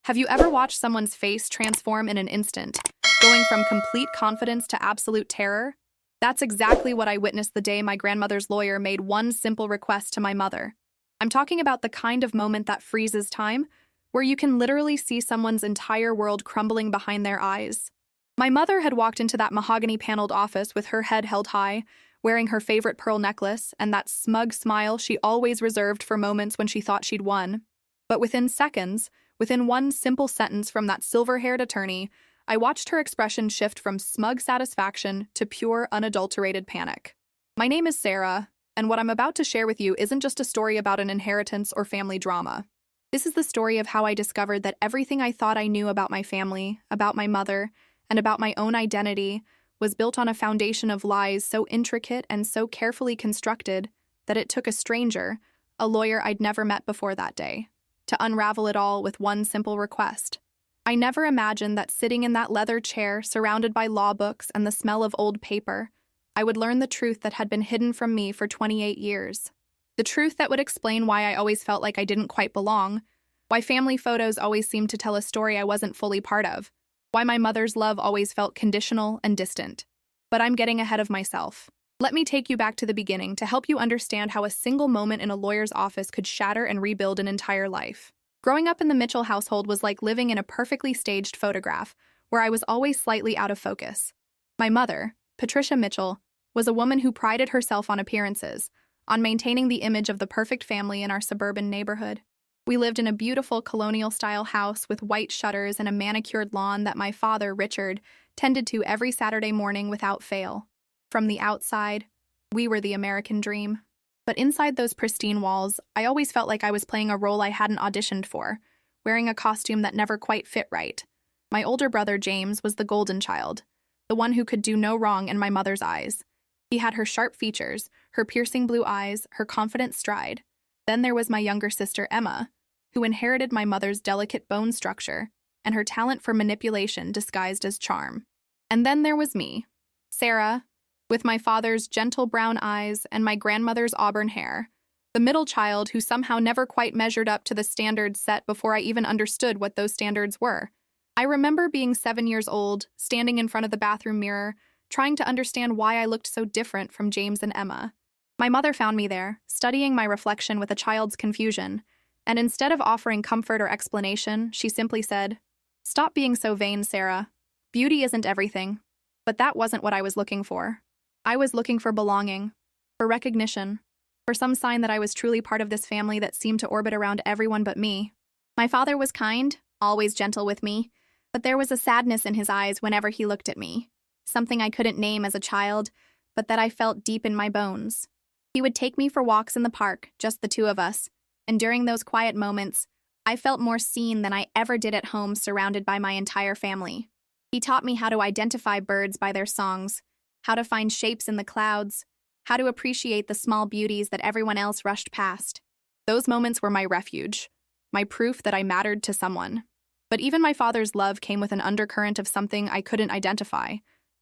Have you ever watched someone's face transform in an instant, going from complete confidence to absolute terror? That's exactly what I witnessed the day my grandmother's lawyer made one simple request to my mother. I'm talking about the kind of moment that freezes time, where you can literally see someone's entire world crumbling behind their eyes. My mother had walked into that mahogany-paneled office with her head held high, wearing her favorite pearl necklace and that smug smile she always reserved for moments when she thought she'd won. But within seconds, within one simple sentence from that silver-haired attorney, I watched her expression shift from smug satisfaction to pure, unadulterated panic. My name is Sarah, and what I'm about to share with you isn't just a story about an inheritance or family drama. This is the story of how I discovered that everything I thought I knew about my family, about my mother, and about my own identity was built on a foundation of lies so intricate and so carefully constructed that it took a stranger, a lawyer I'd never met before that day, to unravel it all with one simple request. I never imagined that sitting in that leather chair, surrounded by law books and the smell of old paper, I would learn the truth that had been hidden from me for 28 years. The truth that would explain why I always felt like I didn't quite belong, why family photos always seemed to tell a story I wasn't fully part of, why my mother's love always felt conditional and distant. But I'm getting ahead of myself. Let me take you back to the beginning to help you understand how a single moment in a lawyer's office could shatter and rebuild an entire life. Growing up in the Mitchell household was like living in a perfectly staged photograph, where I was always slightly out of focus. My mother, Patricia Mitchell, was a woman who prided herself on appearances, on maintaining the image of the perfect family in our suburban neighborhood. We lived in a beautiful colonial-style house with white shutters and a manicured lawn that my father, Richard, tended to every Saturday morning without fail. From the outside, we were the American dream. But inside those pristine walls, I always felt like I was playing a role I hadn't auditioned for, wearing a costume that never quite fit right. My older brother, James, was the golden child, the one who could do no wrong in my mother's eyes. He had her sharp features, her piercing blue eyes, her confident stride. Then there was my younger sister, Emma, who inherited my mother's delicate bone structure and her talent for manipulation disguised as charm. And then there was me, Sarah, with my father's gentle brown eyes and my grandmother's auburn hair, the middle child who somehow never quite measured up to the standards set before I even understood what those standards were. I remember being 7 years old, standing in front of the bathroom mirror, trying to understand why I looked so different from James and Emma. My mother found me there, studying my reflection with a child's confusion, and instead of offering comfort or explanation, she simply said, "Stop being so vain, Sarah. Beauty isn't everything." But that wasn't what I was looking for. I was looking for belonging, for recognition, for some sign that I was truly part of this family that seemed to orbit around everyone but me. My father was kind, always gentle with me, but there was a sadness in his eyes whenever he looked at me, something I couldn't name as a child, but that I felt deep in my bones. He would take me for walks in the park, just the two of us, and during those quiet moments, I felt more seen than I ever did at home surrounded by my entire family. He taught me how to identify birds by their songs, how to find shapes in the clouds, how to appreciate the small beauties that everyone else rushed past. Those moments were my refuge, my proof that I mattered to someone. But even my father's love came with an undercurrent of something I couldn't identify,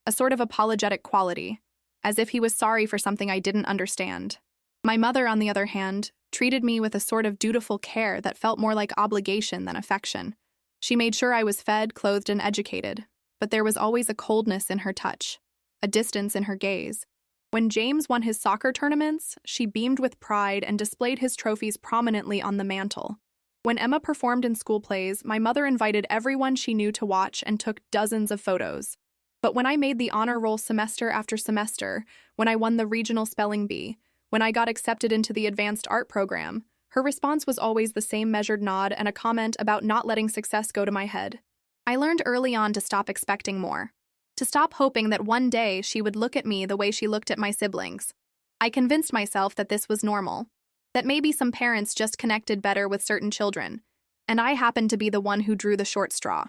a sort of apologetic quality, as if he was sorry for something I didn't understand. My mother, on the other hand, treated me with a sort of dutiful care that felt more like obligation than affection. She made sure I was fed, clothed, and educated, but there was always a coldness in her touch, a distance in her gaze. When James won his soccer tournaments, she beamed with pride and displayed his trophies prominently on the mantle. When Emma performed in school plays, my mother invited everyone she knew to watch and took dozens of photos. But when I made the honor roll semester after semester, when I won the regional spelling bee, when I got accepted into the advanced art program, her response was always the same measured nod and a comment about not letting success go to my head. I learned early on to stop expecting more, to stop hoping that one day she would look at me the way she looked at my siblings. I convinced myself that this was normal, that maybe some parents just connected better with certain children, and I happened to be the one who drew the short straw.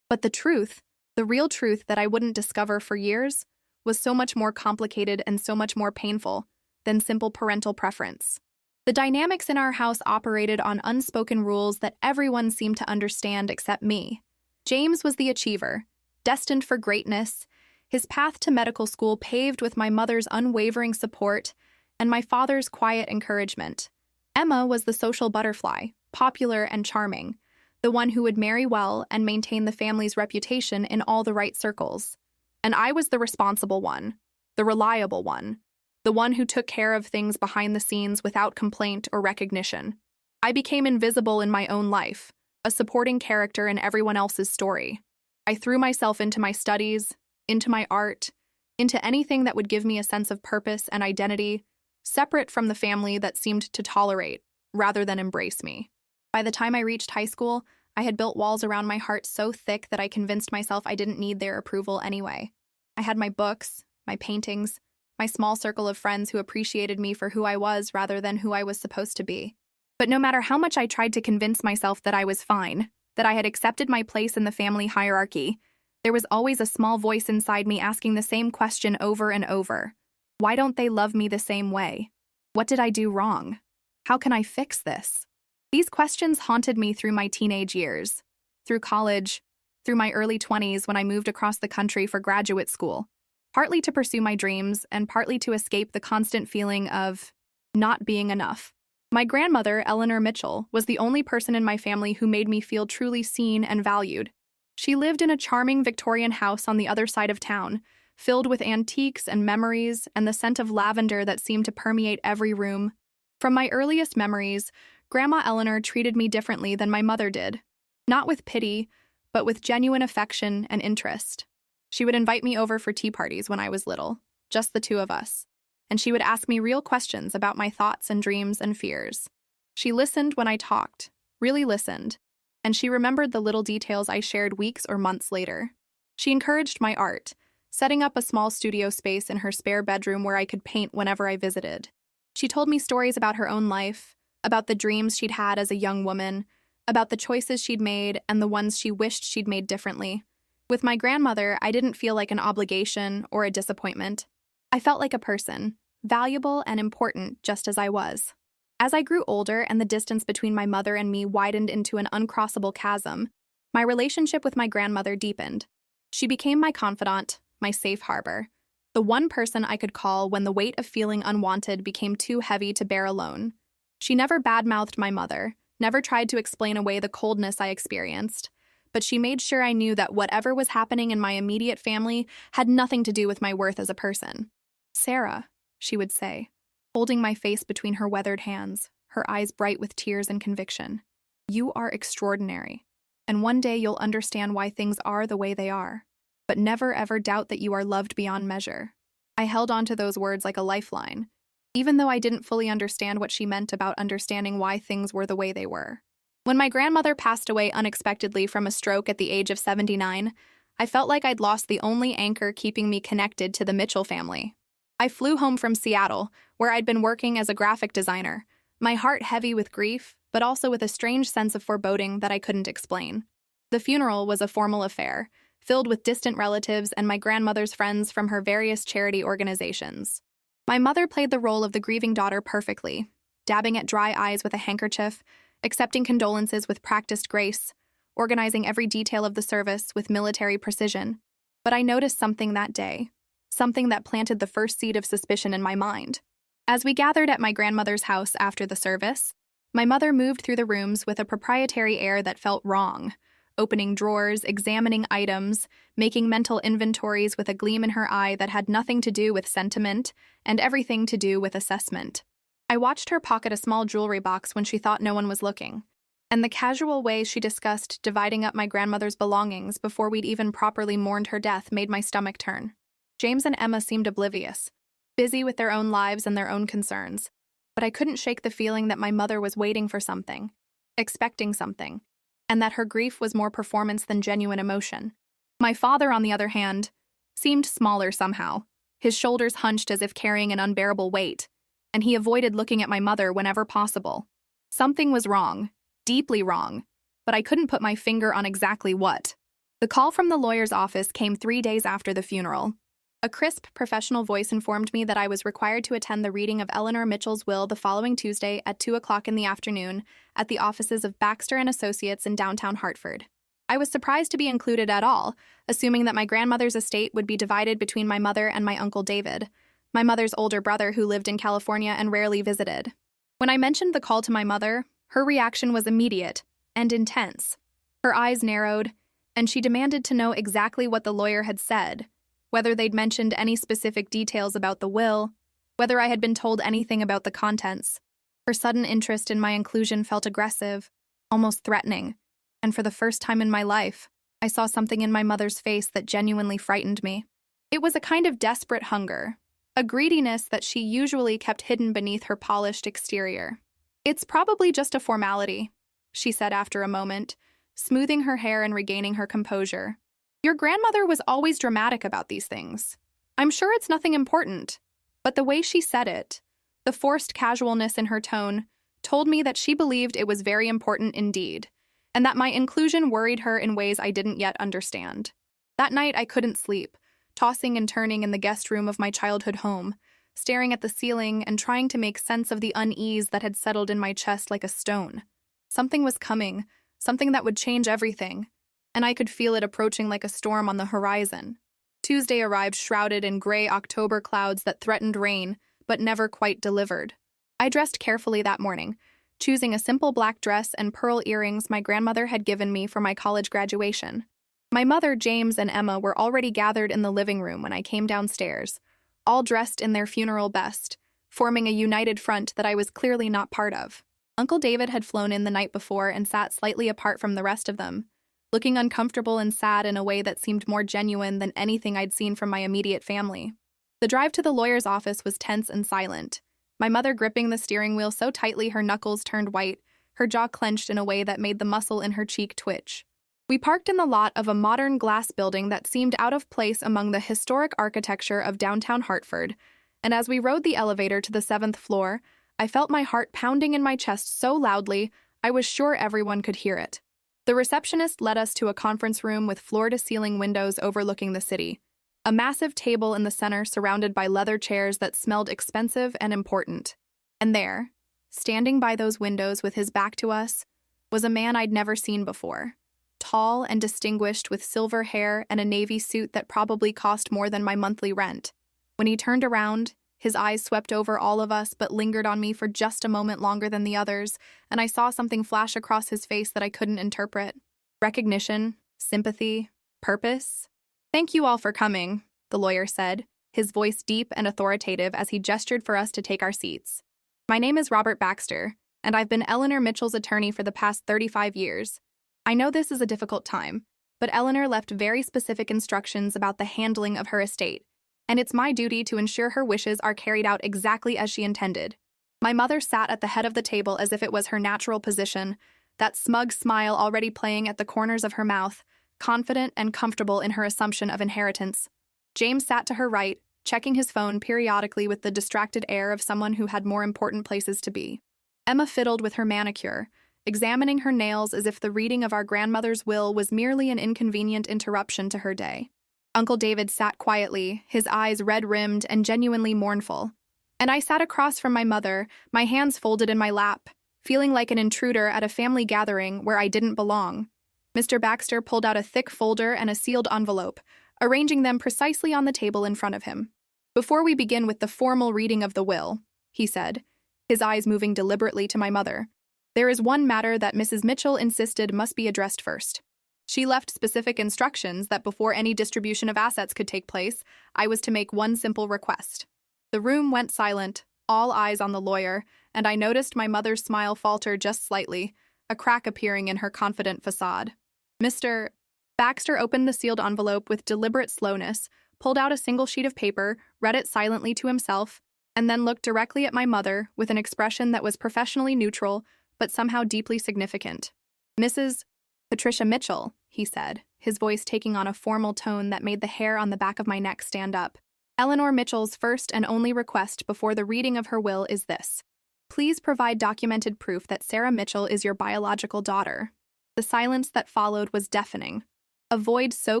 But the truth, the real truth that I wouldn't discover for years, was so much more complicated and so much more painful than simple parental preference. The dynamics in our house operated on unspoken rules that everyone seemed to understand except me. James was the achiever, destined for greatness, his path to medical school paved with my mother's unwavering support and my father's quiet encouragement. Emma was the social butterfly, popular and charming, the one who would marry well and maintain the family's reputation in all the right circles. And I was the responsible one, the reliable one, the one who took care of things behind the scenes without complaint or recognition. I became invisible in my own life, a supporting character in everyone else's story. I threw myself into my studies, into my art, into anything that would give me a sense of purpose and identity, separate from the family that seemed to tolerate rather than embrace me. By the time I reached high school, I had built walls around my heart so thick that I convinced myself I didn't need their approval anyway. I had my books, my paintings, my small circle of friends who appreciated me for who I was rather than who I was supposed to be. But no matter how much I tried to convince myself that I was fine, that I had accepted my place in the family hierarchy, there was always a small voice inside me asking the same question over and over. Why don't they love me the same way? What did I do wrong? How can I fix this? These questions haunted me through my teenage years, through college, through my early 20s when I moved across the country for graduate school, partly to pursue my dreams and partly to escape the constant feeling of not being enough. My grandmother, Eleanor Mitchell, was the only person in my family who made me feel truly seen and valued. She lived in a charming Victorian house on the other side of town, filled with antiques and memories and the scent of lavender that seemed to permeate every room. From my earliest memories, Grandma Eleanor treated me differently than my mother did. Not with pity, but with genuine affection and interest. She would invite me over for tea parties when I was little, just the two of us, and she would ask me real questions about my thoughts and dreams and fears. She listened when I talked, really listened, and she remembered the little details I shared weeks or months later. She encouraged my art, setting up a small studio space in her spare bedroom where I could paint whenever I visited. She told me stories about her own life, about the dreams she'd had as a young woman, about the choices she'd made and the ones she wished she'd made differently. With my grandmother, I didn't feel like an obligation or a disappointment. I felt like a person, valuable and important just as I was. As I grew older and the distance between my mother and me widened into an uncrossable chasm, my relationship with my grandmother deepened. She became my confidant, my safe harbor, the one person I could call when the weight of feeling unwanted became too heavy to bear alone. She never badmouthed my mother, never tried to explain away the coldness I experienced, but she made sure I knew that whatever was happening in my immediate family had nothing to do with my worth as a person. "Sarah," she would say, holding my face between her weathered hands, her eyes bright with tears and conviction. "You are extraordinary, and one day you'll understand why things are the way they are. But never ever doubt that you are loved beyond measure." I held on to those words like a lifeline, even though I didn't fully understand what she meant about understanding why things were the way they were. When my grandmother passed away unexpectedly from a stroke at the age of 79, I felt like I'd lost the only anchor keeping me connected to the Mitchell family. I flew home from Seattle, where I'd been working as a graphic designer, my heart heavy with grief, but also with a strange sense of foreboding that I couldn't explain. The funeral was a formal affair, filled with distant relatives and my grandmother's friends from her various charity organizations. My mother played the role of the grieving daughter perfectly, dabbing at dry eyes with a handkerchief, accepting condolences with practiced grace, organizing every detail of the service with military precision. But I noticed something that day, something that planted the first seed of suspicion in my mind. As we gathered at my grandmother's house after the service, my mother moved through the rooms with a proprietary air that felt wrong, opening drawers, examining items, making mental inventories with a gleam in her eye that had nothing to do with sentiment and everything to do with assessment. I watched her pocket a small jewelry box when she thought no one was looking, and the casual way she discussed dividing up my grandmother's belongings before we'd even properly mourned her death made my stomach turn. James and Emma seemed oblivious, busy with their own lives and their own concerns, but I couldn't shake the feeling that my mother was waiting for something, expecting something, and that her grief was more performance than genuine emotion. My father, on the other hand, seemed smaller somehow, his shoulders hunched as if carrying an unbearable weight, and he avoided looking at my mother whenever possible. Something was wrong, deeply wrong, but I couldn't put my finger on exactly what. The call from the lawyer's office came 3 days after the funeral. A crisp, professional voice informed me that I was required to attend the reading of Eleanor Mitchell's will the following Tuesday at 2 o'clock in the afternoon at the offices of Baxter & Associates in downtown Hartford. I was surprised to be included at all, assuming that my grandmother's estate would be divided between my mother and my Uncle David, my mother's older brother who lived in California and rarely visited. When I mentioned the call to my mother, her reaction was immediate and intense. Her eyes narrowed, and she demanded to know exactly what the lawyer had said, whether they'd mentioned any specific details about the will, whether I had been told anything about the contents. Her sudden interest in my inclusion felt aggressive, almost threatening, and for the first time in my life, I saw something in my mother's face that genuinely frightened me. It was a kind of desperate hunger, a greediness that she usually kept hidden beneath her polished exterior. "It's probably just a formality," she said after a moment, smoothing her hair and regaining her composure. "Your grandmother was always dramatic about these things. I'm sure it's nothing important." But the way she said it, the forced casualness in her tone, told me that she believed it was very important indeed, and that my inclusion worried her in ways I didn't yet understand. That night I couldn't sleep, tossing and turning in the guest room of my childhood home, staring at the ceiling and trying to make sense of the unease that had settled in my chest like a stone. Something was coming, something that would change everything, and I could feel it approaching like a storm on the horizon. Tuesday arrived shrouded in gray October clouds that threatened rain, but never quite delivered. I dressed carefully that morning, choosing a simple black dress and pearl earrings my grandmother had given me for my college graduation. My mother, James, and Emma were already gathered in the living room when I came downstairs, all dressed in their funeral best, forming a united front that I was clearly not part of. Uncle David had flown in the night before and sat slightly apart from the rest of them, looking uncomfortable and sad in a way that seemed more genuine than anything I'd seen from my immediate family. The drive to the lawyer's office was tense and silent, my mother gripping the steering wheel so tightly her knuckles turned white, her jaw clenched in a way that made the muscle in her cheek twitch. We parked in the lot of a modern glass building that seemed out of place among the historic architecture of downtown Hartford, and as we rode the elevator to the 7th floor, I felt my heart pounding in my chest so loudly I was sure everyone could hear it. The receptionist led us to a conference room with floor-to-ceiling windows overlooking the city, a massive table in the center surrounded by leather chairs that smelled expensive and important. And there, standing by those windows with his back to us, was a man I'd never seen before. Tall and distinguished with silver hair and a navy suit that probably cost more than my monthly rent. When he turned around, his eyes swept over all of us but lingered on me for just a moment longer than the others, and I saw something flash across his face that I couldn't interpret. Recognition, sympathy, purpose. "Thank you all for coming," the lawyer said, his voice deep and authoritative as he gestured for us to take our seats. "My name is Robert Baxter, and I've been Eleanor Mitchell's attorney for the past 35 years. I know this is a difficult time, but Eleanor left very specific instructions about the handling of her estate, and it's my duty to ensure her wishes are carried out exactly as she intended." My mother sat at the head of the table as if it was her natural position, that smug smile already playing at the corners of her mouth, confident and comfortable in her assumption of inheritance. James sat to her right, checking his phone periodically with the distracted air of someone who had more important places to be. Emma fiddled with her manicure, examining her nails as if the reading of our grandmother's will was merely an inconvenient interruption to her day. Uncle David sat quietly, his eyes red-rimmed and genuinely mournful. And I sat across from my mother, my hands folded in my lap, feeling like an intruder at a family gathering where I didn't belong. Mr. Baxter pulled out a thick folder and a sealed envelope, arranging them precisely on the table in front of him. "Before we begin with the formal reading of the will," he said, his eyes moving deliberately to my mother, "there is one matter that Mrs. Mitchell insisted must be addressed first. She left specific instructions that before any distribution of assets could take place, I was to make one simple request." The room went silent, all eyes on the lawyer, and I noticed my mother's smile falter just slightly, a crack appearing in her confident facade. Mr. Baxter opened the sealed envelope with deliberate slowness, pulled out a single sheet of paper, read it silently to himself, and then looked directly at my mother with an expression that was professionally neutral, but somehow deeply significant. "Mrs. Patricia Mitchell," he said, his voice taking on a formal tone that made the hair on the back of my neck stand up. "Eleanor Mitchell's first and only request before the reading of her will is this. Please provide documented proof that Sarah Mitchell is your biological daughter." The silence that followed was deafening, a void so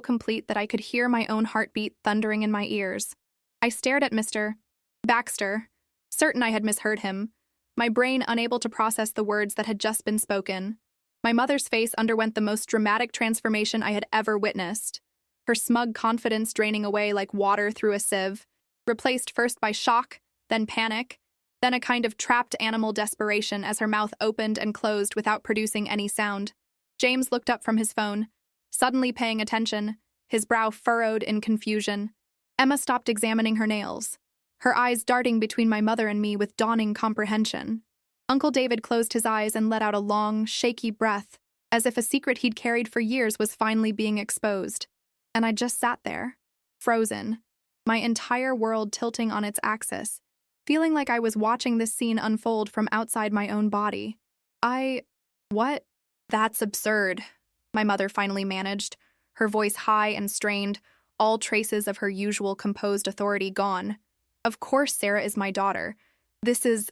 complete that I could hear my own heartbeat thundering in my ears. I stared at Mr. Baxter, certain I had misheard him, my brain unable to process the words that had just been spoken. My mother's face underwent the most dramatic transformation I had ever witnessed, her smug confidence draining away like water through a sieve, replaced first by shock, then panic, then a kind of trapped animal desperation as her mouth opened and closed without producing any sound. James looked up from his phone, suddenly paying attention, his brow furrowed in confusion. Emma stopped examining her nails, her eyes darting between my mother and me with dawning comprehension. Uncle David closed his eyes and let out a long, shaky breath, as if a secret he'd carried for years was finally being exposed. And I just sat there, frozen, my entire world tilting on its axis, feeling like I was watching this scene unfold from outside my own body. What? That's absurd, my mother finally managed, her voice high and strained, all traces of her usual composed authority gone. Of course Sarah is my daughter. This is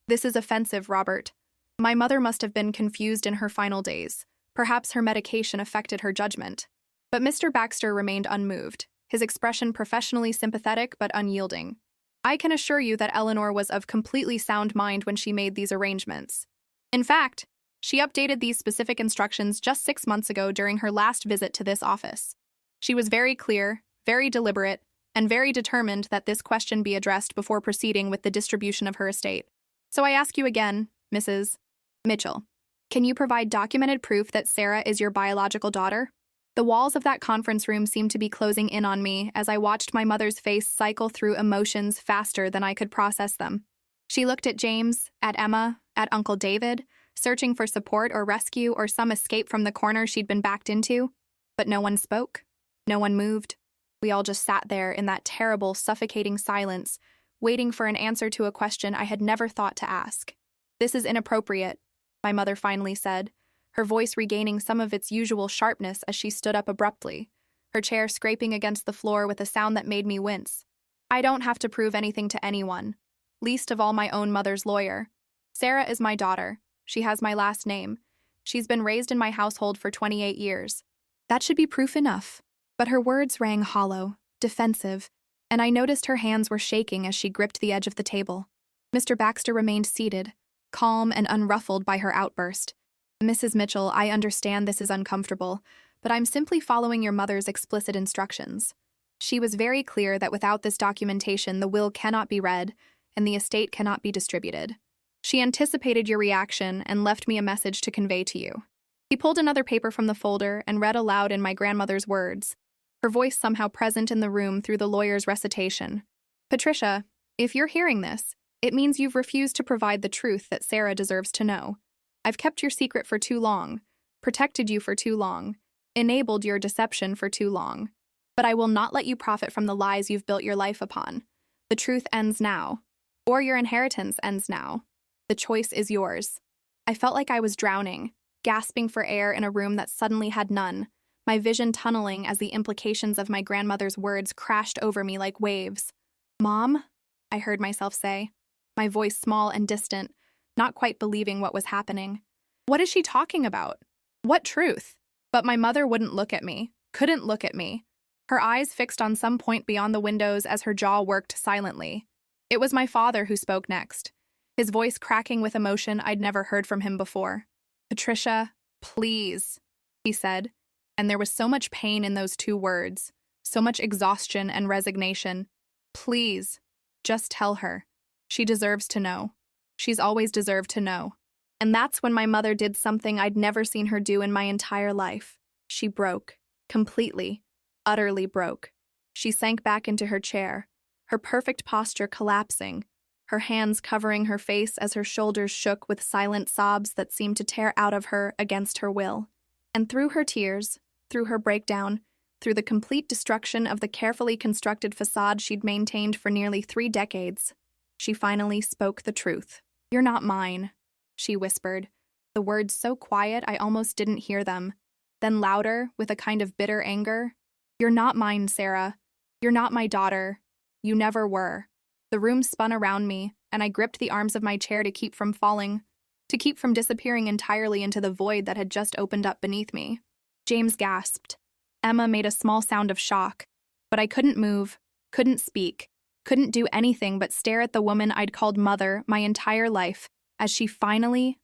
offensive, Robert. My mother must have been confused in her final days. Perhaps her medication affected her judgment. But Mr. Baxter remained unmoved, his expression professionally sympathetic but unyielding. I can assure you that Eleanor was of completely sound mind when she made these arrangements. In fact, she updated these specific instructions just 6 months ago during her last visit to this office. She was very clear, very deliberate, and very determined that this question be addressed before proceeding with the distribution of her estate. So I ask you again, Mrs. Mitchell, can you provide documented proof that Sarah is your biological daughter? The walls of that conference room seemed to be closing in on me as I watched my mother's face cycle through emotions faster than I could process them. She looked at James, at Emma, at Uncle David, searching for support or rescue or some escape from the corner she'd been backed into. But no one spoke. No one moved. We all just sat there in that terrible, suffocating silence, waiting for an answer to a question I had never thought to ask. This is inappropriate, my mother finally said, her voice regaining some of its usual sharpness as she stood up abruptly, her chair scraping against the floor with a sound that made me wince. I don't have to prove anything to anyone, least of all my own mother's lawyer. Sarah is my daughter. She has my last name. She's been raised in my household for 28 years. That should be proof enough. But her words rang hollow, defensive, and I noticed her hands were shaking as she gripped the edge of the table. Mr. Baxter remained seated, calm and unruffled by her outburst. Mrs. Mitchell, I understand this is uncomfortable, but I'm simply following your mother's explicit instructions. She was very clear that without this documentation, the will cannot be read and the estate cannot be distributed. She anticipated your reaction and left me a message to convey to you. He pulled another paper from the folder and read aloud in my grandmother's words, her voice somehow present in the room through the lawyer's recitation. Patricia, if you're hearing this, it means you've refused to provide the truth that Sarah deserves to know. I've kept your secret for too long, protected you for too long, enabled your deception for too long. But I will not let you profit from the lies you've built your life upon. The truth ends now, or your inheritance ends now. The choice is yours. I felt like I was drowning, gasping for air in a room that suddenly had none, my vision tunneling as the implications of my grandmother's words crashed over me like waves. Mom? I heard myself say, my voice small and distant, not quite believing what was happening. What is she talking about? What truth? But my mother wouldn't look at me, couldn't look at me, her eyes fixed on some point beyond the windows as her jaw worked silently. It was my father who spoke next, his voice cracking with emotion I'd never heard from him before. Patricia, please, he said, and there was so much pain in those 2 words, so much exhaustion and resignation. Please, just tell her. She deserves to know. She's always deserved to know. And that's when my mother did something I'd never seen her do in my entire life. She broke. Completely. Utterly broke. She sank back into her chair, her perfect posture collapsing, her hands covering her face as her shoulders shook with silent sobs that seemed to tear out of her against her will. And through her tears, through her breakdown, through the complete destruction of the carefully constructed facade she'd maintained for nearly 3 decades, she finally spoke the truth. You're not mine, she whispered, the words so quiet I almost didn't hear them. Then louder, with a kind of bitter anger, You're not mine, Sarah. You're not my daughter. You never were. The room spun around me, and I gripped the arms of my chair to keep from falling, to keep from disappearing entirely into the void that had just opened up beneath me. James gasped. Emma made a small sound of shock, but I couldn't move, couldn't speak, couldn't do anything but stare at the woman I'd called mother my entire life as she finally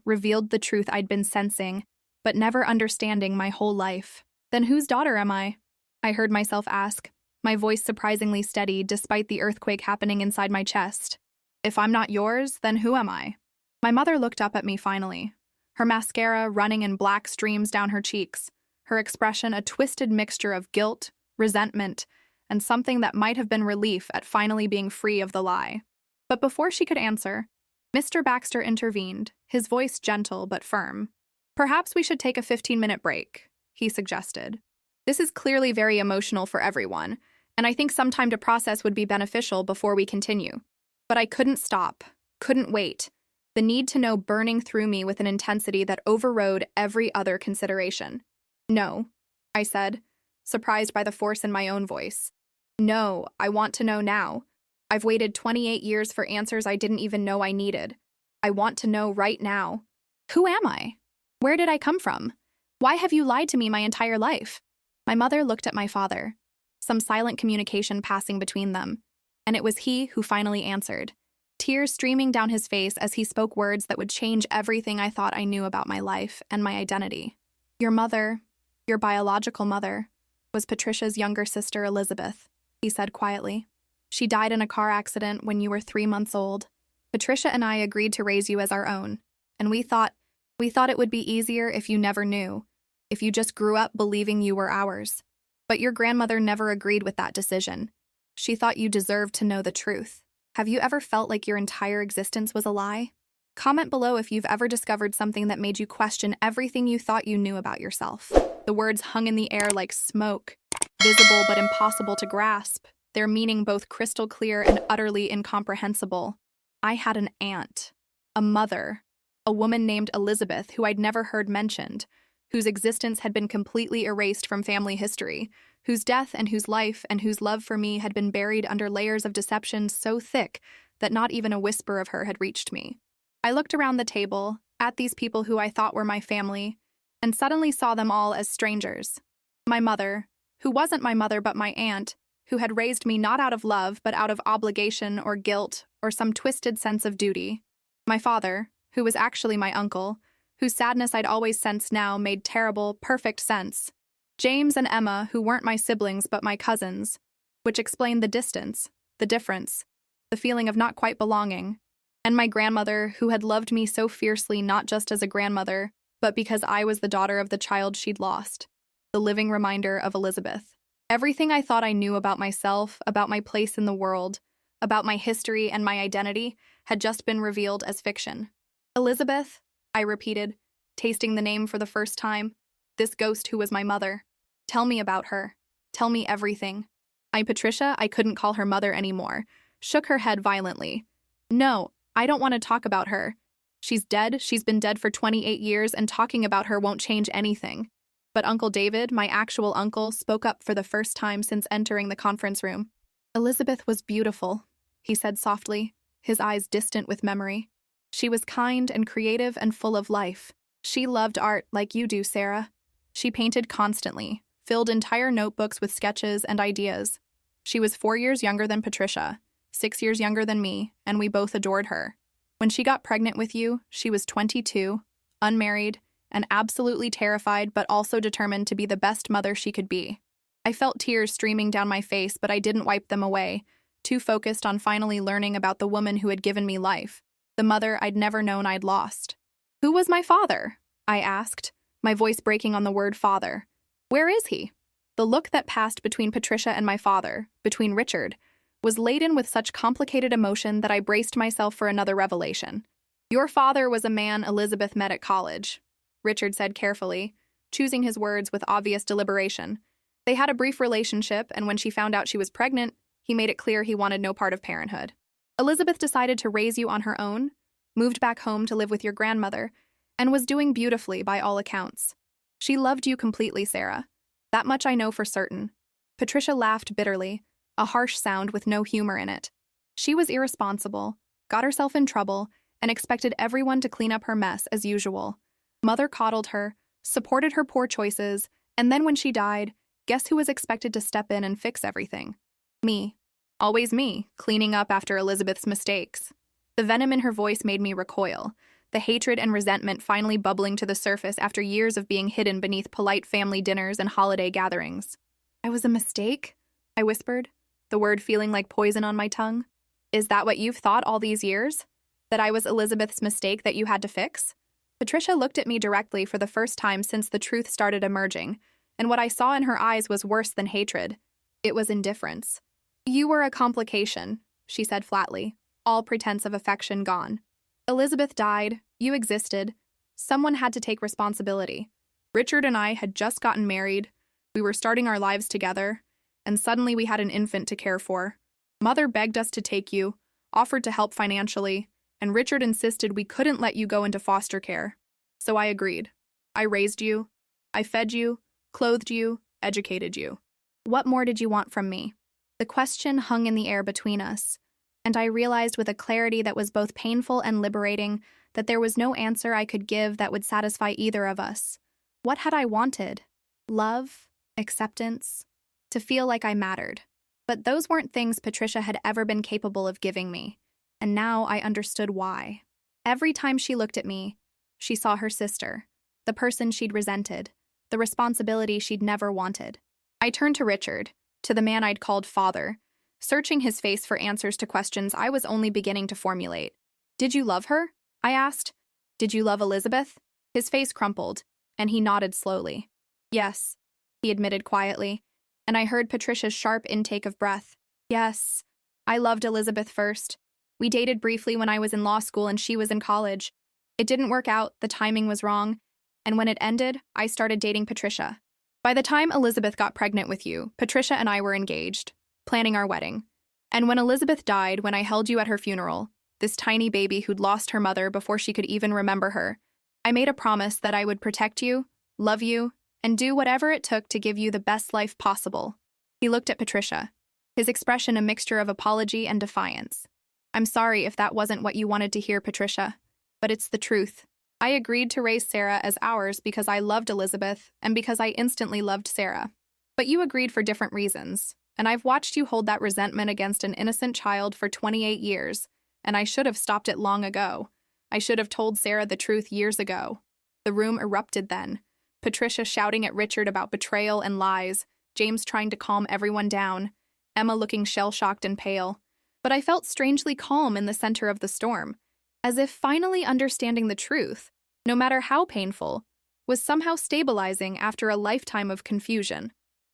revealed the truth I'd been sensing, but never understanding my whole life. Then whose daughter am I? I heard myself ask, my voice surprisingly steady despite the earthquake happening inside my chest. If I'm not yours, then who am I? My mother looked up at me finally, her mascara running in black streams down her cheeks, her expression a twisted mixture of guilt, resentment, and something that might have been relief at finally being free of the lie. But before she could answer, Mr. Baxter intervened, his voice gentle but firm. "Perhaps we should take a 15-minute break," he suggested. "This is clearly very emotional for everyone, and I think some time to process would be beneficial before we continue." But I couldn't stop, couldn't wait, the need to know burning through me with an intensity that overrode every other consideration. "No," I said, surprised by the force in my own voice. "No, I want to know now. I've waited 28 years for answers I didn't even know I needed. I want to know right now. Who am I? Where did I come from? Why have you lied to me my entire life?" My mother looked at my father, some silent communication passing between them, and it was he who finally answered, tears streaming down his face as he spoke words that would change everything I thought I knew about my life and my identity. "Your mother, your biological mother, was Patricia's younger sister, Elizabeth," he said quietly. "She died in a car accident when you were 3 months old. Patricia and I agreed to raise you as our own, and we thought it would be easier if you never knew, if you just grew up believing you were ours. But your grandmother never agreed with that decision. She thought you deserved to know the truth. Have you ever felt like your entire existence was a lie? Comment below if you've ever discovered something that made you question everything you thought you knew about yourself." The words hung in the air like smoke, visible but impossible to grasp, their meaning both crystal clear and utterly incomprehensible. I had an aunt, a mother, a woman named Elizabeth who I'd never heard mentioned, whose existence had been completely erased from family history, whose death and whose life and whose love for me had been buried under layers of deception so thick that not even a whisper of her had reached me. I looked around the table, at these people who I thought were my family, and suddenly saw them all as strangers. My mother, who wasn't my mother but my aunt, who had raised me not out of love but out of obligation or guilt or some twisted sense of duty. My father, who was actually my uncle, whose sadness I'd always sensed now made terrible, perfect sense. James and Emma, who weren't my siblings but my cousins, which explained the distance, the difference, the feeling of not quite belonging. And my grandmother, who had loved me so fiercely not just as a grandmother, but because I was the daughter of the child she'd lost, the living reminder of Elizabeth. Everything I thought I knew about myself, about my place in the world, about my history and my identity, had just been revealed as fiction. "Elizabeth," I repeated, tasting the name for the first time, this ghost who was my mother. "Tell me about her. Tell me everything." Patricia, I couldn't call her mother anymore, shook her head violently. "No, I don't want to talk about her. She's dead, she's been dead for 28 years, and talking about her won't change anything." But Uncle David, my actual uncle, spoke up for the first time since entering the conference room. "Elizabeth was beautiful," he said softly, his eyes distant with memory. "She was kind and creative and full of life. She loved art like you do, Sarah. She painted constantly, filled entire notebooks with sketches and ideas. She was 4 years younger than Patricia, 6 years younger than me, and we both adored her. When she got pregnant with you, she was 22, unmarried, and absolutely terrified but also determined to be the best mother she could be. I felt tears streaming down my face, but I didn't wipe them away, too focused on finally learning about the woman who had given me life, the mother I'd never known I'd lost. "Who was my father?" I asked, my voice breaking on the word father. "Where is he?" The look that passed between Patricia and my father, between Richard, was laden with such complicated emotion that I braced myself for another revelation. "Your father was a man Elizabeth met at college," Richard said carefully, choosing his words with obvious deliberation. "They had a brief relationship, and when she found out she was pregnant, he made it clear he wanted no part of parenthood. Elizabeth decided to raise you on her own, moved back home to live with your grandmother, and was doing beautifully by all accounts. She loved you completely, Sarah. That much I know for certain." Patricia laughed bitterly, a harsh sound with no humor in it. "She was irresponsible, got herself in trouble, and expected everyone to clean up her mess as usual. Mother coddled her, supported her poor choices, and then when she died, guess who was expected to step in and fix everything? Me. Always me, cleaning up after Elizabeth's mistakes." The venom in her voice made me recoil, the hatred and resentment finally bubbling to the surface after years of being hidden beneath polite family dinners and holiday gatherings. "I was a mistake?" I whispered, the word feeling like poison on my tongue. "Is that what you've thought all these years? That I was Elizabeth's mistake that you had to fix?" Patricia looked at me directly for the first time since the truth started emerging, and what I saw in her eyes was worse than hatred. It was indifference. "You were a complication," she said flatly, all pretense of affection gone. "Elizabeth died, you existed. Someone had to take responsibility. Richard and I had just gotten married, we were starting our lives together, and suddenly we had an infant to care for. Mother begged us to take you, offered to help financially, and Richard insisted we couldn't let you go into foster care. So I agreed. I raised you. I fed you, clothed you, educated you. What more did you want from me?" The question hung in the air between us, and I realized with a clarity that was both painful and liberating that there was no answer I could give that would satisfy either of us. What had I wanted? Love? Acceptance? To feel like I mattered. But those weren't things Patricia had ever been capable of giving me, and now I understood why. Every time she looked at me, she saw her sister, the person she'd resented, the responsibility she'd never wanted. I turned to Richard, to the man I'd called father, searching his face for answers to questions I was only beginning to formulate. "Did you love her?" I asked. "Did you love Elizabeth?" His face crumpled, and he nodded slowly. "Yes," he admitted quietly, and I heard Patricia's sharp intake of breath. "Yes, I loved Elizabeth first. We dated briefly when I was in law school and she was in college. It didn't work out, the timing was wrong, and when it ended, I started dating Patricia. By the time Elizabeth got pregnant with you, Patricia and I were engaged, planning our wedding. And when Elizabeth died, when I held you at her funeral, this tiny baby who'd lost her mother before she could even remember her, I made a promise that I would protect you, love you, and do whatever it took to give you the best life possible." He looked at Patricia, his expression a mixture of apology and defiance. "I'm sorry if that wasn't what you wanted to hear, Patricia, but it's the truth. I agreed to raise Sarah as ours because I loved Elizabeth and because I instantly loved Sarah. But you agreed for different reasons, and I've watched you hold that resentment against an innocent child for 28 years, and I should have stopped it long ago. I should have told Sarah the truth years ago." The room erupted then, Patricia shouting at Richard about betrayal and lies, James trying to calm everyone down, Emma looking shell-shocked and pale. But I felt strangely calm in the center of the storm, as if finally understanding the truth, no matter how painful, was somehow stabilizing after a lifetime of confusion.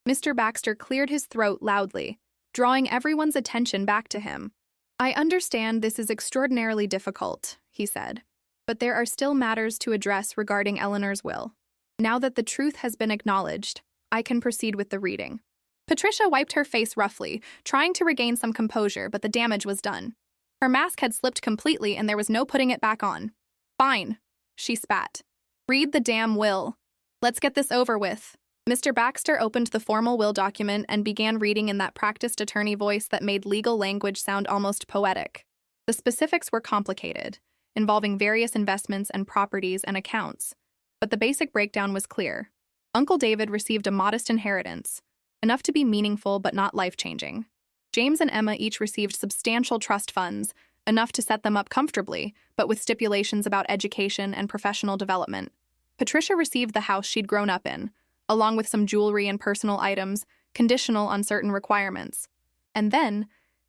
Mr. Baxter cleared his throat loudly, drawing everyone's attention back to him. "I understand this is extraordinarily difficult," he said, "but there are still matters to address regarding Eleanor's will. Now that the truth has been acknowledged, I can proceed with the reading." Patricia wiped her face roughly, trying to regain some composure, but the damage was done. Her mask had slipped completely and there was no putting it back on. "Fine," she spat. "Read the damn will. Let's get this over with." Mr. Baxter opened the formal will document and began reading in that practiced attorney voice that made legal language sound almost poetic. The specifics were complicated, involving various investments and properties and accounts, but the basic breakdown was clear. Uncle David received a modest inheritance, enough to be meaningful but not life-changing. James and Emma each received substantial trust funds, enough to set them up comfortably, but with stipulations about education and professional development. Patricia received the house she'd grown up in, along with some jewelry and personal items, conditional on certain requirements. And then,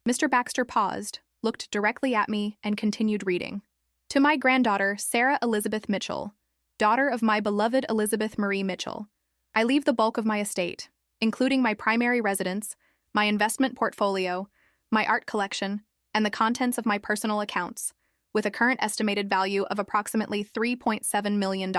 Mr. Baxter paused, looked directly at me, and continued reading. "To my granddaughter, Sarah Elizabeth Mitchell, daughter of my beloved Elizabeth Marie Mitchell, I leave the bulk of my estate, including my primary residence, my investment portfolio, my art collection, and the contents of my personal accounts, with a current estimated value of approximately $3.7 million.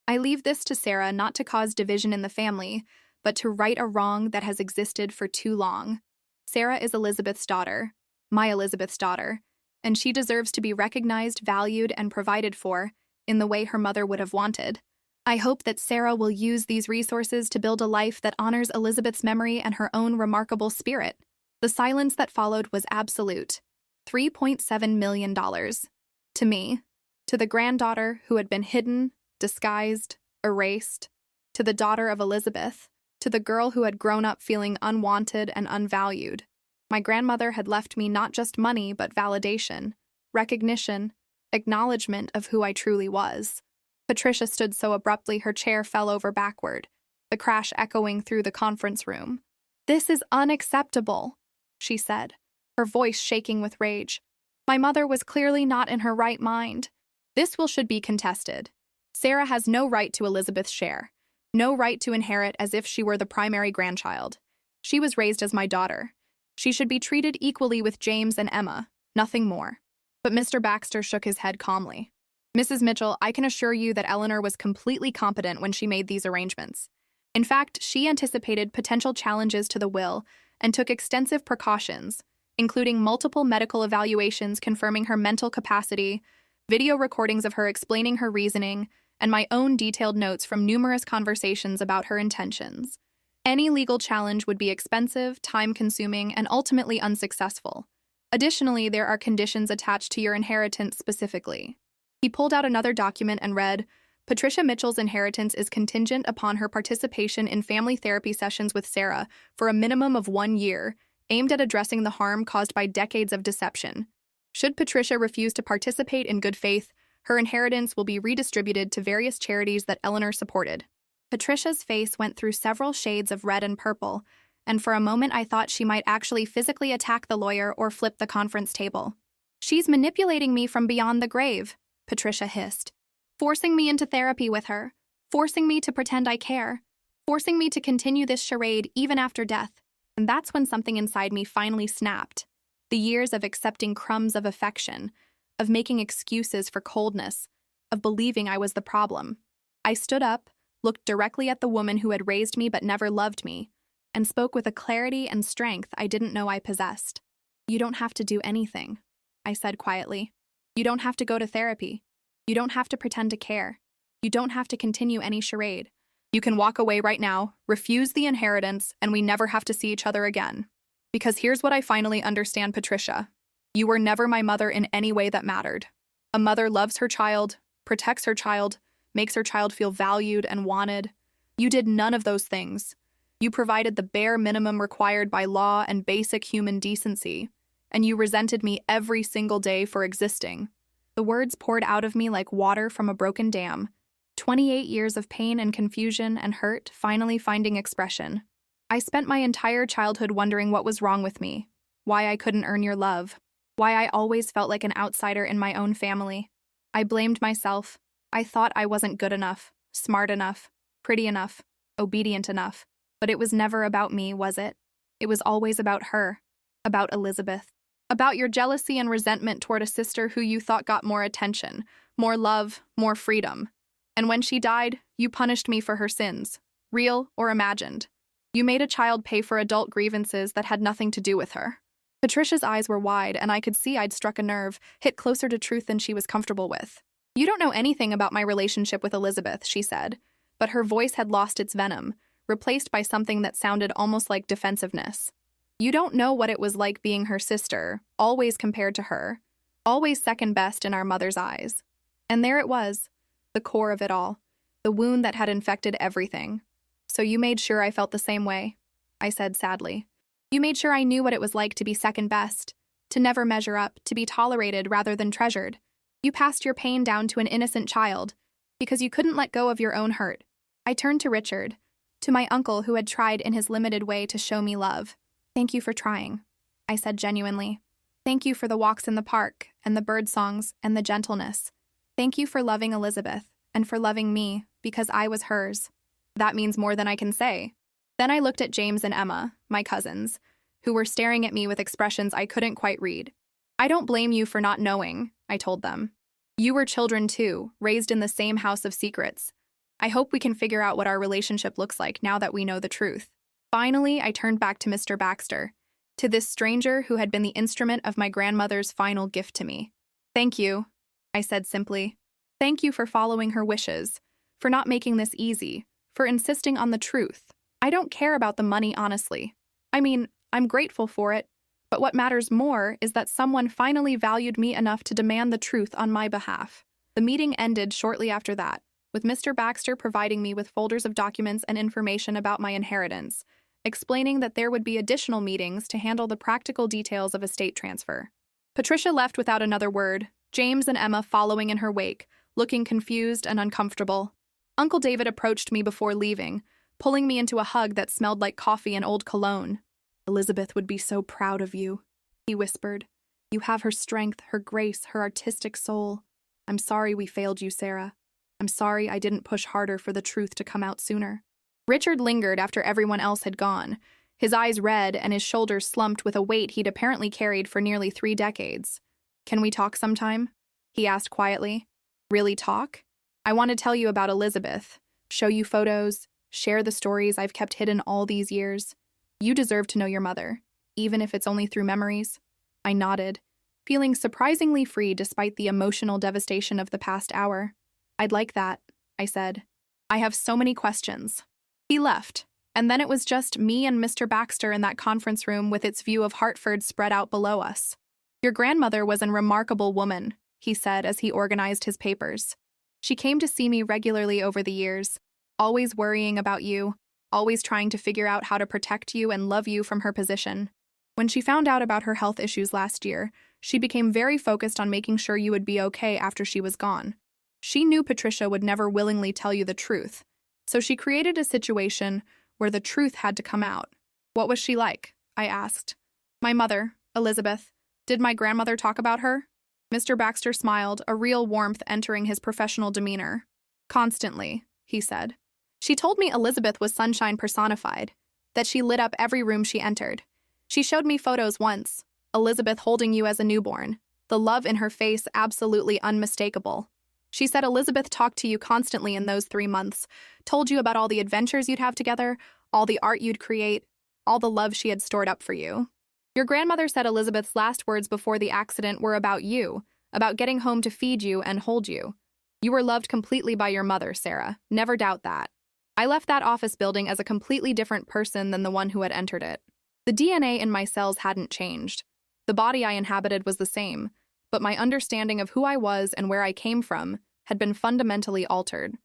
I leave this to Sarah not to cause division in the family, but to right a wrong that has existed for too long. Sarah is Elizabeth's daughter, my Elizabeth's daughter, and she deserves to be recognized, valued, and provided for in the way her mother would have wanted. I hope that Sarah will use these resources to build a life that honors Elizabeth's memory and her own remarkable spirit." The silence that followed was absolute. $3.7 million. To me, to the granddaughter who had been hidden, disguised, erased, to the daughter of Elizabeth, to the girl who had grown up feeling unwanted and unvalued. My grandmother had left me not just money but validation, recognition, acknowledgement of who I truly was. Patricia stood so abruptly her chair fell over backward, the crash echoing through the conference room. "This is unacceptable," she said, her voice shaking with rage. "My mother was clearly not in her right mind. This will should be contested. Sarah has no right to Elizabeth's share, no right to inherit as if she were the primary grandchild. She was raised as my daughter. She should be treated equally with James and Emma, nothing more. But Mr. Baxter shook his head calmly. Mrs. Mitchell, I can assure you that Eleanor was completely competent when she made these arrangements. In fact, she anticipated potential challenges to the will and took extensive precautions, including multiple medical evaluations confirming her mental capacity, video recordings of her explaining her reasoning, and my own detailed notes from numerous conversations about her intentions. Any legal challenge would be expensive, time-consuming, and ultimately unsuccessful. Additionally, there are conditions attached to your inheritance specifically. He pulled out another document and read, Patricia Mitchell's inheritance is contingent upon her participation in family therapy sessions with Sarah for a minimum of 1 year, aimed at addressing the harm caused by decades of deception. Should Patricia refuse to participate in good faith, her inheritance will be redistributed to various charities that Eleanor supported. Patricia's face went through several shades of red and purple, and for a moment I thought she might actually physically attack the lawyer or flip the conference table. She's manipulating me from beyond the grave, Patricia hissed. Forcing me into therapy with her, forcing me to pretend I care, forcing me to continue this charade even after death. And that's when something inside me finally snapped. The years of accepting crumbs of affection, of making excuses for coldness, of believing I was the problem. I stood up, looked directly at the woman who had raised me but never loved me, and spoke with a clarity and strength I didn't know I possessed. You don't have to do anything, I said quietly. You don't have to go to therapy. You don't have to pretend to care. You don't have to continue any charade. You can walk away right now, refuse the inheritance, and we never have to see each other again. Because here's what I finally understand, Patricia. You were never my mother in any way that mattered. A mother loves her child, protects her child, makes her child feel valued and wanted. You did none of those things. You provided the bare minimum required by law and basic human decency, and you resented me every single day for existing. The words poured out of me like water from a broken dam. 28 years of pain and confusion and hurt finally finding expression. I spent my entire childhood wondering what was wrong with me, why I couldn't earn your love, why I always felt like an outsider in my own family. I blamed myself. I thought I wasn't good enough, smart enough, pretty enough, obedient enough. But it was never about me, was it? It was always about her, about Elizabeth. About your jealousy and resentment toward a sister who you thought got more attention, more love, more freedom. And when she died, you punished me for her sins, real or imagined. You made a child pay for adult grievances that had nothing to do with her. Patricia's eyes were wide, and I could see I'd struck a nerve, hit closer to truth than she was comfortable with. You don't know anything about my relationship with Elizabeth, she said, but her voice had lost its venom, replaced by something that sounded almost like defensiveness. You don't know what it was like being her sister, always compared to her, always second best in our mother's eyes. And there it was, the core of it all, the wound that had infected everything. So you made sure I felt the same way, I said sadly. You made sure I knew what it was like to be second best, to never measure up, to be tolerated rather than treasured. You passed your pain down to an innocent child, because you couldn't let go of your own hurt. I turned to Richard, to my uncle who had tried in his limited way to show me love. Thank you for trying, I said genuinely. Thank you for the walks in the park, and the bird songs, and the gentleness. Thank you for loving Elizabeth, and for loving me, because I was hers. That means more than I can say. Then I looked at James and Emma, my cousins, who were staring at me with expressions I couldn't quite read. I don't blame you for not knowing, I told them. You were children too, raised in the same house of secrets. I hope we can figure out what our relationship looks like now that we know the truth. Finally, I turned back to Mr. Baxter, to this stranger who had been the instrument of my grandmother's final gift to me. Thank you, I said simply. Thank you for following her wishes, for not making this easy, for insisting on the truth. I don't care about the money, honestly. I mean, I'm grateful for it, but what matters more is that someone finally valued me enough to demand the truth on my behalf. The meeting ended shortly after that, with Mr. Baxter providing me with folders of documents and information about my inheritance, explaining that there would be additional meetings to handle the practical details of estate transfer. Patricia left without another word, James and Emma following in her wake, looking confused and uncomfortable. Uncle David approached me before leaving, pulling me into a hug that smelled like coffee and old cologne. Elizabeth would be so proud of you, he whispered. You have her strength, her grace, her artistic soul. I'm sorry we failed you, Sarah. I'm sorry I didn't push harder for the truth to come out sooner. Richard lingered after everyone else had gone, his eyes red and his shoulders slumped with a weight he'd apparently carried for nearly 3 decades. Can we talk sometime? He asked quietly. Really talk? I want to tell you about Elizabeth, show you photos, share the stories I've kept hidden all these years. You deserve to know your mother, even if it's only through memories. I nodded, feeling surprisingly free despite the emotional devastation of the past hour. I'd like that, I said. I have so many questions. He left, and then it was just me and Mr. Baxter in that conference room with its view of Hartford spread out below us. Your grandmother was a remarkable woman, he said as he organized his papers. She came to see me regularly over the years, always worrying about you, always trying to figure out how to protect you and love you from her position. When she found out about her health issues last year, she became very focused on making sure you would be okay after she was gone. She knew Patricia would never willingly tell you the truth, so she created a situation where the truth had to come out. What was she like? I asked. My mother, Elizabeth. Did my grandmother talk about her? Mr. Baxter smiled, a real warmth entering his professional demeanor. Constantly, he said. She told me Elizabeth was sunshine personified, that she lit up every room she entered. She showed me photos once, Elizabeth holding you as a newborn, the love in her face absolutely unmistakable. She said Elizabeth talked to you constantly in those 3 months, told you about all the adventures you'd have together, all the art you'd create, all the love she had stored up for you. Your grandmother said Elizabeth's last words before the accident were about you, about getting home to feed you and hold you. You were loved completely by your mother, Sarah. Never doubt that. I left that office building as a completely different person than the one who had entered it. The DNA in my cells hadn't changed. The body I inhabited was the same, but my understanding of who I was and where I came from had been fundamentally altered.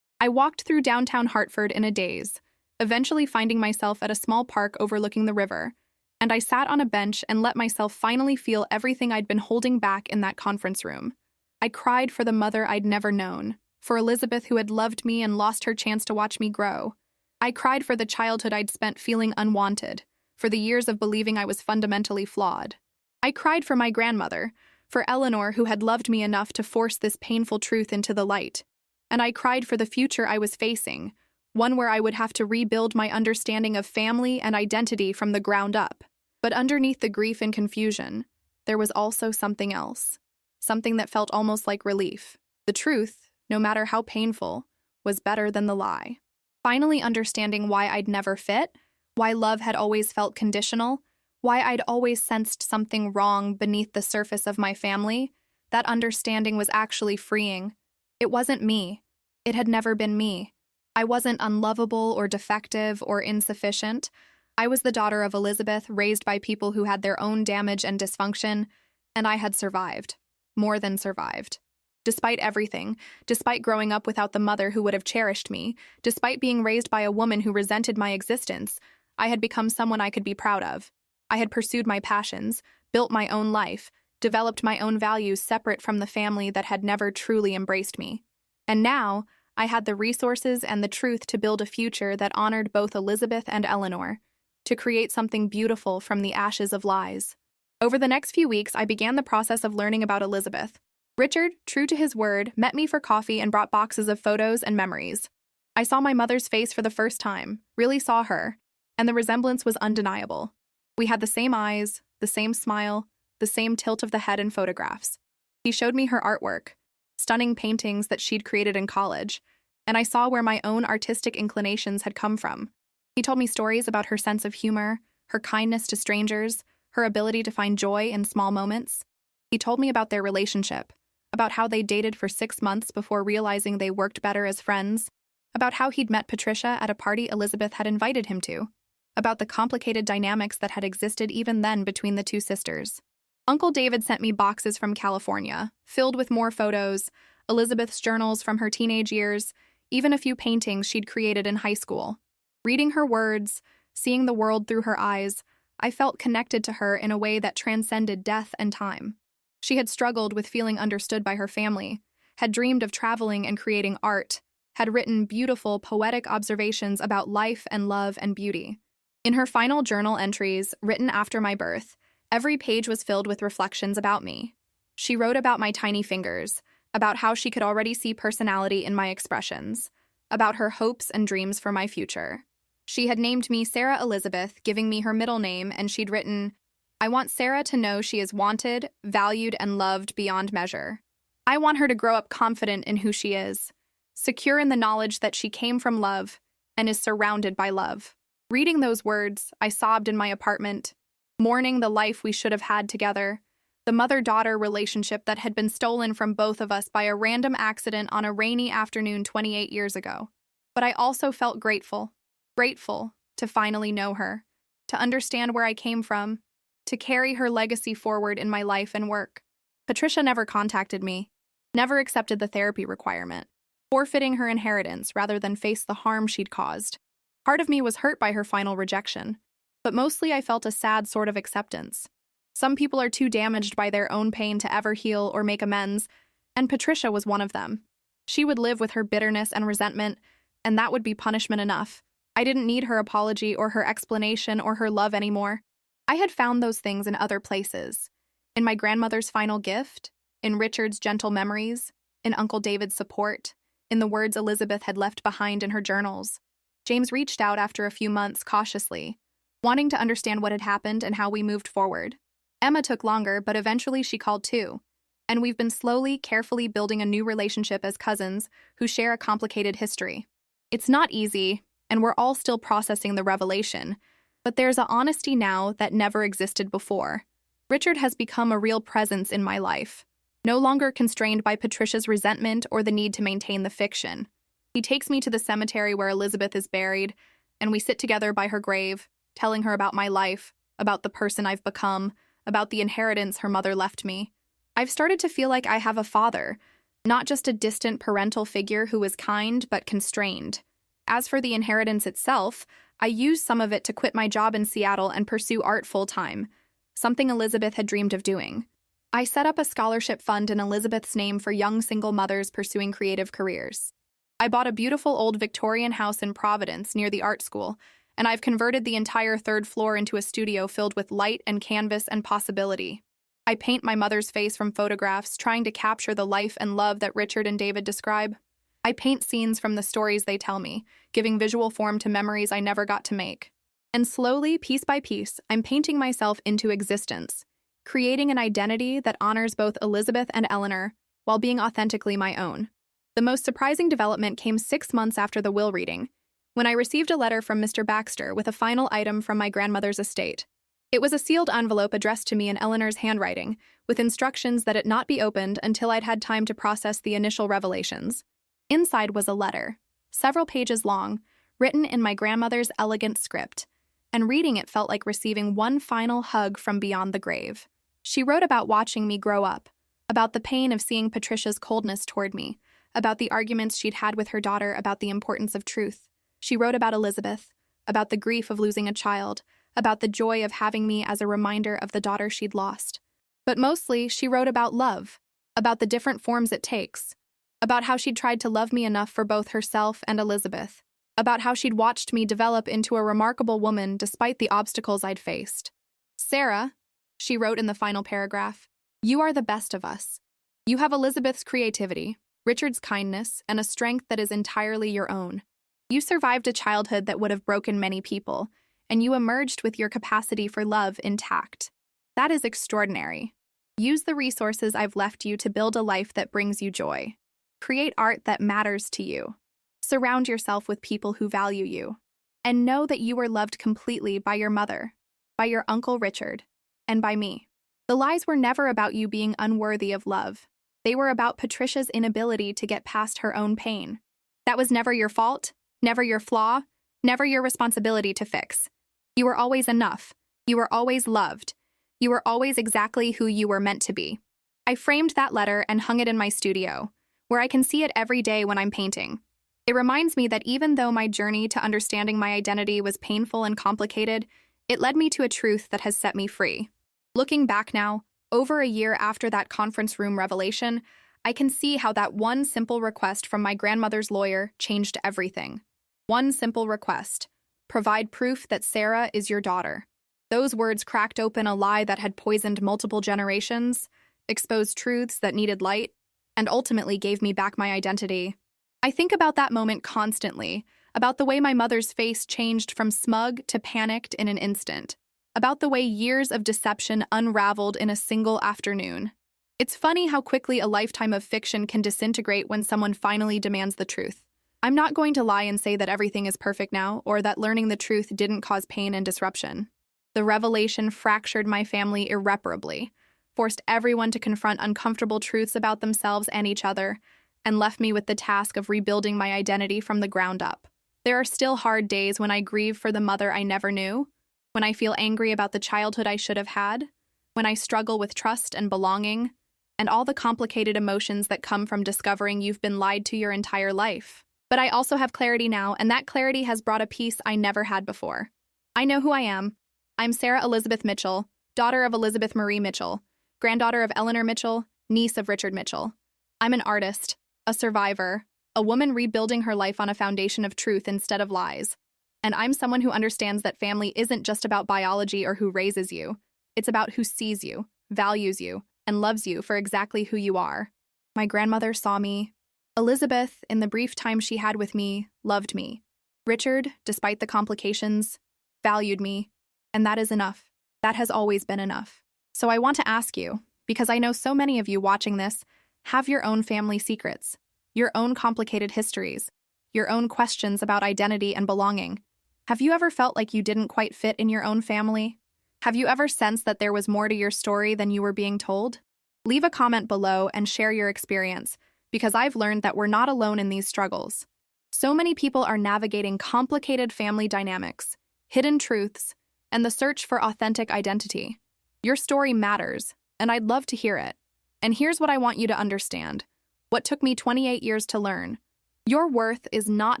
I walked through downtown Hartford in a daze, eventually finding myself at a small park overlooking the river, and I sat on a bench and let myself finally feel everything I'd been holding back in that conference room. I cried for the mother I'd never known, for Elizabeth who had loved me and lost her chance to watch me grow. I cried for the childhood I'd spent feeling unwanted, for the years of believing I was fundamentally flawed. I cried for my grandmother, for Eleanor who had loved me enough to force this painful truth into the light. And I cried for the future I was facing, one where I would have to rebuild my understanding of family and identity from the ground up. But underneath the grief and confusion, there was also something else, something that felt almost like relief. The truth, no matter how painful, was better than the lie. Finally understanding why I'd never fit, why love had always felt conditional, why I'd always sensed something wrong beneath the surface of my family, that understanding was actually freeing. It wasn't me. It had never been me. I wasn't unlovable or defective or insufficient. I was the daughter of Elizabeth, raised by people who had their own damage and dysfunction, and I had survived. More than survived. Despite everything, despite growing up without the mother who would have cherished me, despite being raised by a woman who resented my existence, I had become someone I could be proud of. I had pursued my passions, built my own life, developed my own values separate from the family that had never truly embraced me. And now, I had the resources and the truth to build a future that honored both Elizabeth and Eleanor, to create something beautiful from the ashes of lies. Over the next few weeks, I began the process of learning about Elizabeth. Richard, true to his word, met me for coffee and brought boxes of photos and memories. I saw my mother's face for the first time, really saw her, and the resemblance was undeniable. We had the same eyes, the same smile, the same tilt of the head in photographs. He showed me her artwork, stunning paintings that she'd created in college, and I saw where my own artistic inclinations had come from. He told me stories about her sense of humor, her kindness to strangers, her ability to find joy in small moments. He told me about their relationship, about how they dated for 6 months before realizing they worked better as friends, about how he'd met Patricia at a party Elizabeth had invited him to, about the complicated dynamics that had existed even then between the two sisters. Uncle David sent me boxes from California, filled with more photos, Elizabeth's journals from her teenage years, even a few paintings she'd created in high school. Reading her words, seeing the world through her eyes, I felt connected to her in a way that transcended death and time. She had struggled with feeling understood by her family, had dreamed of traveling and creating art, had written beautiful, poetic observations about life and love and beauty. In her final journal entries, written after my birth, every page was filled with reflections about me. She wrote about my tiny fingers, about how she could already see personality in my expressions, about her hopes and dreams for my future. She had named me Sarah Elizabeth, giving me her middle name, and she'd written, "I want Sarah to know she is wanted, valued, and loved beyond measure. I want her to grow up confident in who she is, secure in the knowledge that she came from love and is surrounded by love." Reading those words, I sobbed in my apartment, mourning the life we should have had together, the mother-daughter relationship that had been stolen from both of us by a random accident on a rainy afternoon 28 years ago. But I also felt grateful to finally know her, to understand where I came from, to carry her legacy forward in my life and work. Patricia never contacted me, never accepted the therapy requirement, forfeiting her inheritance rather than face the harm she'd caused. Part of me was hurt by her final rejection, but mostly I felt a sad sort of acceptance. Some people are too damaged by their own pain to ever heal or make amends, and Patricia was one of them. She would live with her bitterness and resentment, and that would be punishment enough. I didn't need her apology or her explanation or her love anymore. I had found those things in other places. In my grandmother's final gift, in Richard's gentle memories, in Uncle David's support, in the words Elizabeth had left behind in her journals. James reached out after a few months cautiously, wanting to understand what had happened and how we moved forward. Emma took longer, but eventually she called too, and we've been slowly, carefully building a new relationship as cousins who share a complicated history. It's not easy, and we're all still processing the revelation, but there's an honesty now that never existed before. Richard has become a real presence in my life, no longer constrained by Patricia's resentment or the need to maintain the fiction. He takes me to the cemetery where Elizabeth is buried, and we sit together by her grave, telling her about my life, about the person I've become, about the inheritance her mother left me. I've started to feel like I have a father, not just a distant parental figure who is kind but constrained. As for the inheritance itself, I used some of it to quit my job in Seattle and pursue art full-time, something Elizabeth had dreamed of doing. I set up a scholarship fund in Elizabeth's name for young single mothers pursuing creative careers. I bought a beautiful old Victorian house in Providence near the art school, and I've converted the entire third floor into a studio filled with light and canvas and possibility. I paint my mother's face from photographs, trying to capture the life and love that Richard and David describe. I paint scenes from the stories they tell me, giving visual form to memories I never got to make. And slowly, piece by piece, I'm painting myself into existence, creating an identity that honors both Elizabeth and Eleanor while being authentically my own. The most surprising development came 6 months after the will reading, when I received a letter from Mr. Baxter with a final item from my grandmother's estate. It was a sealed envelope addressed to me in Eleanor's handwriting, with instructions that it not be opened until I'd had time to process the initial revelations. Inside was a letter, several pages long, written in my grandmother's elegant script, and reading it felt like receiving one final hug from beyond the grave. She wrote about watching me grow up, about the pain of seeing Patricia's coldness toward me, about the arguments she'd had with her daughter about the importance of truth. She wrote about Elizabeth, about the grief of losing a child, about the joy of having me as a reminder of the daughter she'd lost. But mostly, she wrote about love, about the different forms it takes, about how she'd tried to love me enough for both herself and Elizabeth, about how she'd watched me develop into a remarkable woman despite the obstacles I'd faced. "Sarah," she wrote in the final paragraph, "you are the best of us. You have Elizabeth's creativity, Richard's kindness, and a strength that is entirely your own. You survived a childhood that would have broken many people, and you emerged with your capacity for love intact. That is extraordinary. Use the resources I've left you to build a life that brings you joy. Create art that matters to you. Surround yourself with people who value you. And know that you were loved completely by your mother, by your Uncle Richard, and by me. The lies were never about you being unworthy of love. They were about Patricia's inability to get past her own pain. That was never your fault, never your flaw, never your responsibility to fix. You were always enough. You were always loved. You were always exactly who you were meant to be." I framed that letter and hung it in my studio, where I can see it every day when I'm painting. It reminds me that even though my journey to understanding my identity was painful and complicated, it led me to a truth that has set me free. Looking back now, over a year after that conference room revelation, I can see how that one simple request from my grandmother's lawyer changed everything. One simple request: provide proof that Sarah is your daughter. Those words cracked open a lie that had poisoned multiple generations, exposed truths that needed light, and ultimately gave me back my identity. I think about that moment constantly, about the way my mother's face changed from smug to panicked in an instant, about the way years of deception unraveled in a single afternoon. It's funny how quickly a lifetime of fiction can disintegrate when someone finally demands the truth. I'm not going to lie and say that everything is perfect now, or that learning the truth didn't cause pain and disruption. The revelation fractured my family irreparably, forced everyone to confront uncomfortable truths about themselves and each other, and left me with the task of rebuilding my identity from the ground up. There are still hard days when I grieve for the mother I never knew, when I feel angry about the childhood I should have had, when I struggle with trust and belonging, and all the complicated emotions that come from discovering you've been lied to your entire life. But I also have clarity now, and that clarity has brought a peace I never had before. I know who I am. I'm Sarah Elizabeth Mitchell, daughter of Elizabeth Marie Mitchell, granddaughter of Eleanor Mitchell, niece of Richard Mitchell. I'm an artist, a survivor, a woman rebuilding her life on a foundation of truth instead of lies. And I'm someone who understands that family isn't just about biology or who raises you. It's about who sees you, values you, and loves you for exactly who you are. My grandmother saw me. Elizabeth, in the brief time she had with me, loved me. Richard, despite the complications, valued me. And that is enough. That has always been enough. So I want to ask you, because I know so many of you watching this have your own family secrets, your own complicated histories, your own questions about identity and belonging. Have you ever felt like you didn't quite fit in your own family? Have you ever sensed that there was more to your story than you were being told? Leave a comment below and share your experience, because I've learned that we're not alone in these struggles. So many people are navigating complicated family dynamics, hidden truths, and the search for authentic identity. Your story matters, and I'd love to hear it. And here's what I want you to understand. What took me 28 years to learn. Your worth is not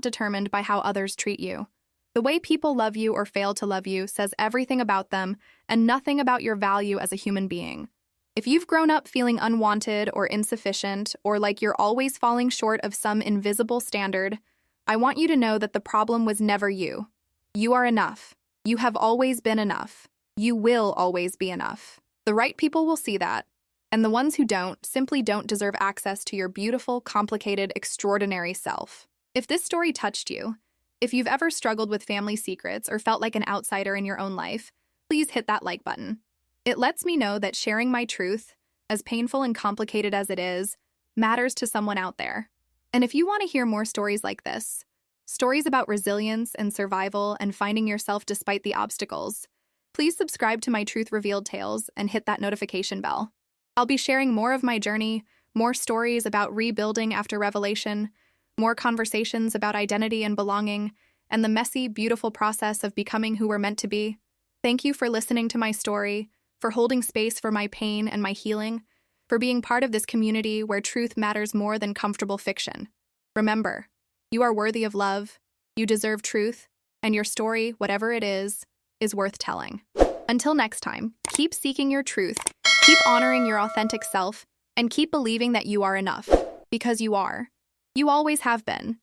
determined by how others treat you. The way people love you or fail to love you says everything about them and nothing about your value as a human being. If you've grown up feeling unwanted or insufficient, or like you're always falling short of some invisible standard, I want you to know that the problem was never you. You are enough. You have always been enough. You will always be enough. The right people will see that, and the ones who don't simply don't deserve access to your beautiful, complicated, extraordinary self. If this story touched you, if you've ever struggled with family secrets or felt like an outsider in your own life, please hit that like button. It lets me know that sharing my truth, as painful and complicated as it is, matters to someone out there. And if you want to hear more stories like this, stories about resilience and survival and finding yourself despite the obstacles, please subscribe to my Truth Revealed Tales and hit that notification bell. I'll be sharing more of my journey, more stories about rebuilding after revelation, more conversations about identity and belonging, and the messy, beautiful process of becoming who we're meant to be. Thank you for listening to my story, for holding space for my pain and my healing, for being part of this community where truth matters more than comfortable fiction. Remember, you are worthy of love, you deserve truth, and your story, whatever it is worth telling. Until next time, keep seeking your truth, keep honoring your authentic self, and keep believing that you are enough, because you are. You always have been,